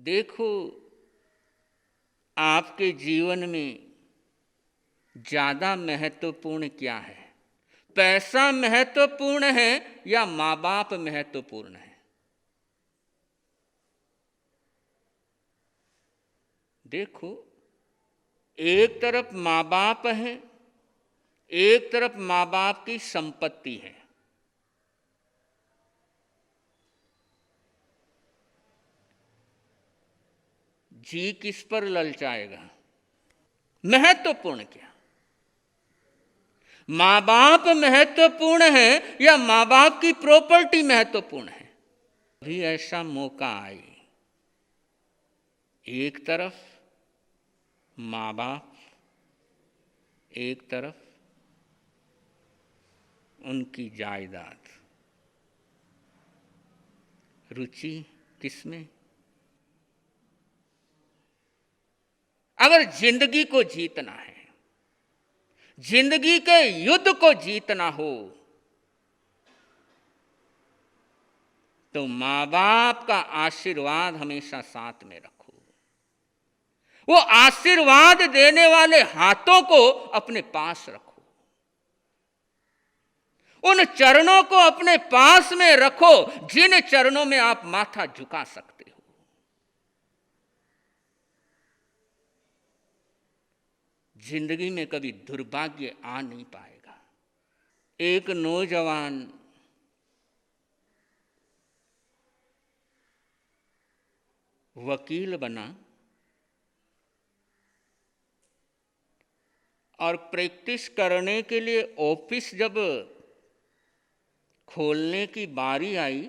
देखो, आपके जीवन में ज़्यादा महत्वपूर्ण क्या है? पैसा महत्वपूर्ण है या माँ बाप महत्वपूर्ण है? देखो, एक तरफ माँ बाप है, एक तरफ माँ बाप की संपत्ति है। जी किस पर ललचाएगा? महत्वपूर्ण क्या? माँ बाप महत्वपूर्ण है या माँ बाप की प्रॉपर्टी महत्वपूर्ण है? भी ऐसा मौका आए, एक तरफ माँ बाप, एक तरफ उनकी जायदाद, रुचि किसमें? अगर जिंदगी को जीतना है, जिंदगी के युद्ध को जीतना हो, तो माँ बाप का आशीर्वाद हमेशा साथ में रखो। वो आशीर्वाद देने वाले हाथों को अपने पास रखो, उन चरणों को अपने पास में रखो जिन चरणों में आप माथा झुका सकते हो। जिंदगी में कभी दुर्भाग्य आ नहीं पाएगा। एक नौजवान वकील बना और प्रैक्टिस करने के लिए ऑफिस जब खोलने की बारी आई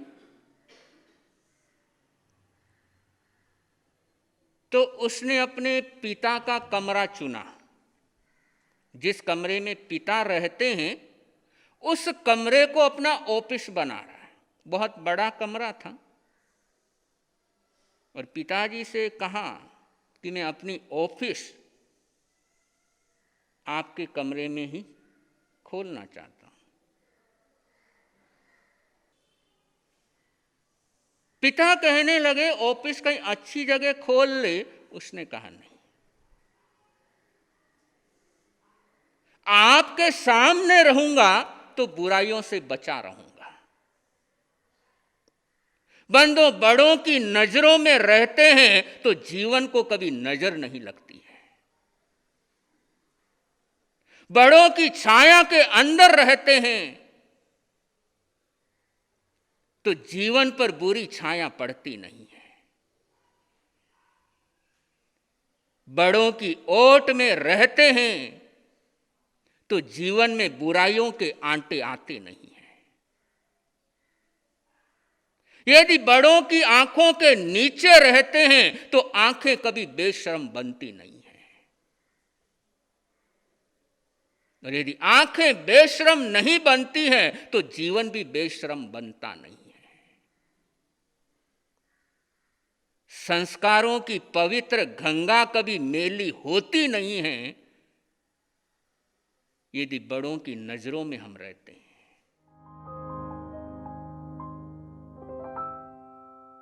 तो उसने अपने पिता का कमरा चुना। जिस कमरे में पिता रहते हैं उस कमरे को अपना ऑफिस बना रहा है। बहुत बड़ा कमरा था और पिताजी से कहा कि मैं अपनी ऑफिस आपके कमरे में ही खोलना चाहता हूं। पिता कहने लगे ऑफिस कहीं अच्छी जगह खोल ले। उसने कहा नहीं, आपके सामने रहूंगा तो बुराइयों से बचा रहूंगा। बंदो, बड़ों की नजरों में रहते हैं तो जीवन को कभी नजर नहीं लगती है। बड़ों की छाया के अंदर रहते हैं तो जीवन पर बुरी छाया पड़ती नहीं है। बड़ों की ओट में रहते हैं तो जीवन में बुराइयों के आंटे आते नहीं है। यदि बड़ों की आंखों के नीचे रहते हैं तो आंखें कभी बेशर्म बनती नहीं है। और यदि आंखें बेशर्म नहीं बनती हैं तो जीवन भी बेशर्म बनता नहीं है। संस्कारों की पवित्र गंगा कभी मेली होती नहीं है यदि बड़ों की नजरों में हम रहते हैं।